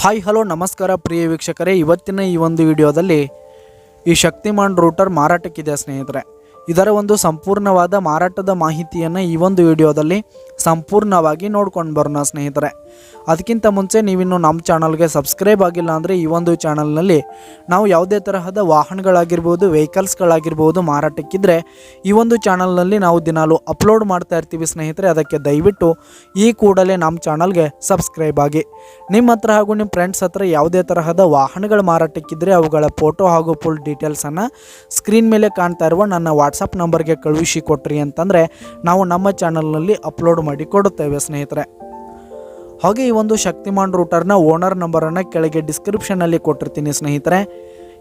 Hi hello ನಮಸ್ಕಾರ ಪ್ರಿಯ ವೀಕ್ಷಕರೇ, ಇವತ್ತಿನ ಈ ಒಂದು ವಿಡಿಯೋದಲ್ಲಿ ಈ ಶಕ್ತಿಮಾನ್ ರೂಟರ್ ಮಾರಾಟಕ್ಕಿದೆ ಸ್ನೇಹಿತರೆ. ಇದರ ಒಂದು ಸಂಪೂರ್ಣವಾದ ಮಾರಾಟದ ಮಾಹಿತಿಯನ್ನು ಈ ಒಂದು ವಿಡಿಯೋದಲ್ಲಿ ಸಂಪೂರ್ಣವಾಗಿ ನೋಡ್ಕೊಂಡು ಬರೋಣ ಸ್ನೇಹಿತರೆ. ಅದಕ್ಕಿಂತ ಮುಂಚೆ ನೀವಿನ್ನು ನಮ್ಮ ಚಾನಲ್ಗೆ ಸಬ್ಸ್ಕ್ರೈಬ್ ಆಗಿಲ್ಲ ಅಂದರೆ ಈ ಒಂದು ಚಾನಲ್ನಲ್ಲಿ ನಾವು ಯಾವುದೇ ತರಹದ ವಾಹನಗಳಾಗಿರ್ಬೋದು, ವೆಹಿಕಲ್ಸ್ಗಳಾಗಿರ್ಬೋದು ಮಾರಾಟಕ್ಕಿದ್ರೆ ಈ ಒಂದು ಚಾನಲ್ನಲ್ಲಿ ನಾವು ದಿನಾಲು ಅಪ್ಲೋಡ್ ಮಾಡ್ತಾ ಇರ್ತೀವಿ ಸ್ನೇಹಿತರೆ. ಅದಕ್ಕೆ ದಯವಿಟ್ಟು ಈ ಕೂಡಲೇ ನಮ್ಮ ಚಾನಲ್ಗೆ ಸಬ್ಸ್ಕ್ರೈಬ್ ಆಗಿ. ನಿಮ್ಮ ಹತ್ರ ಹಾಗೂ ನಿಮ್ಮ ಫ್ರೆಂಡ್ಸ್ ಹತ್ರ ಯಾವುದೇ ತರಹದ ವಾಹನಗಳ ಮಾರಾಟಕ್ಕಿದ್ರೆ ಅವುಗಳ ಫೋಟೋ ಹಾಗೂ ಫುಲ್ ಡೀಟೇಲ್ಸನ್ನು ಸ್ಕ್ರೀನ್ ಮೇಲೆ ಕಾಣ್ತಾ ಇರುವ ನನ್ನ ವಾಟ್ಸಪ್ ನಂಬರ್ಗೆ ಕಳುಹಿಸಿ ಕೊಟ್ರಿ ಅಂತಂದರೆ ನಾವು ನಮ್ಮ ಚಾನಲ್ನಲ್ಲಿ ಅಪ್ಲೋಡ್ ಮಾಡಿ ಕೊಡುತ್ತೇವೆ ಸ್ನೇಹಿತರೆ. ಹಾಗೆ ಈ ಒಂದು ಶಕ್ತಿಮಾನ್ ರೂಟರ್ನ ಓನರ್ ನಂಬರನ್ನು ಕೆಳಗೆ ಡಿಸ್ಕ್ರಿಪ್ಷನಲ್ಲಿ ಕೊಟ್ಟಿರ್ತೀನಿ ಸ್ನೇಹಿತರೆ.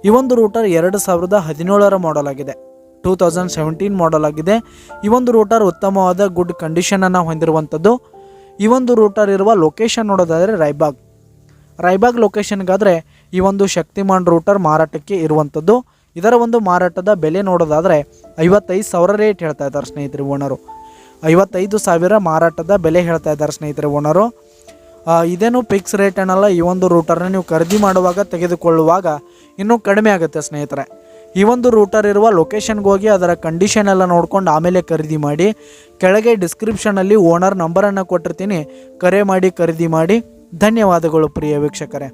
ಈ ಒಂದು ರೂಟರ್ 2017 ಮಾಡೆಲ್ ಆಗಿದೆ, 2017 ಮಾಡೆಲ್ ಆಗಿದೆ. ಈ ಒಂದು ರೂಟರ್ ಉತ್ತಮವಾದ ಗುಡ್ ಕಂಡೀಷನನ್ನು ಹೊಂದಿರುವಂಥದ್ದು. ಈ ಒಂದು ರೂಟರ್ ಇರುವ ಲೊಕೇಶನ್ ನೋಡೋದಾದರೆ ರಾಯಬಾಗ್ ಲೊಕೇಶನ್ಗಾದರೆ ಈ ಒಂದು ಶಕ್ತಿಮಾನ್ ರೂಟರ್ ಮಾರಾಟಕ್ಕೆ ಇರುವಂಥದ್ದು. ಇದರ ಒಂದು ಮಾರಾಟದ ಬೆಲೆ ನೋಡೋದಾದರೆ 55,000 ರೇಟ್ ಹೇಳ್ತಾ ಇದ್ದಾರೆ ಸ್ನೇಹಿತರೆ ಓನರು. 55,000 ಮಾರಾಟದ ಬೆಲೆ ಹೇಳ್ತಾ ಇದ್ದಾರೆ ಸ್ನೇಹಿತರೆ ಓನರು. ಇದೇನು ಫಿಕ್ಸ್ ರೇಟ್ ಏನಲ್ಲ. ಈ ಒಂದು ರೂಟರ್ನ ನೀವು ಖರೀದಿ ಮಾಡುವಾಗ ತೆಗೆದುಕೊಳ್ಳುವಾಗ ಇನ್ನೂ ಕಡಿಮೆ ಆಗುತ್ತೆ ಸ್ನೇಹಿತರೆ. ಈ ಒಂದು ರೂಟರ್ ಇರುವ ಲೊಕೇಶನ್ಗೆ ಹೋಗಿ ಅದರ ಕಂಡೀಷನ್ ಎಲ್ಲ ನೋಡ್ಕೊಂಡು ಆಮೇಲೆ ಖರೀದಿ ಮಾಡಿ. ಕೆಳಗೆ ಡಿಸ್ಕ್ರಿಪ್ಷನಲ್ಲಿ ಓನರ್ ನಂಬರನ್ನು ಕೊಟ್ಟಿರ್ತೀನಿ, ಕರೆ ಮಾಡಿ ಖರೀದಿ ಮಾಡಿ. ಧನ್ಯವಾದಗಳು ಪ್ರಿಯ ವೀಕ್ಷಕರೇ.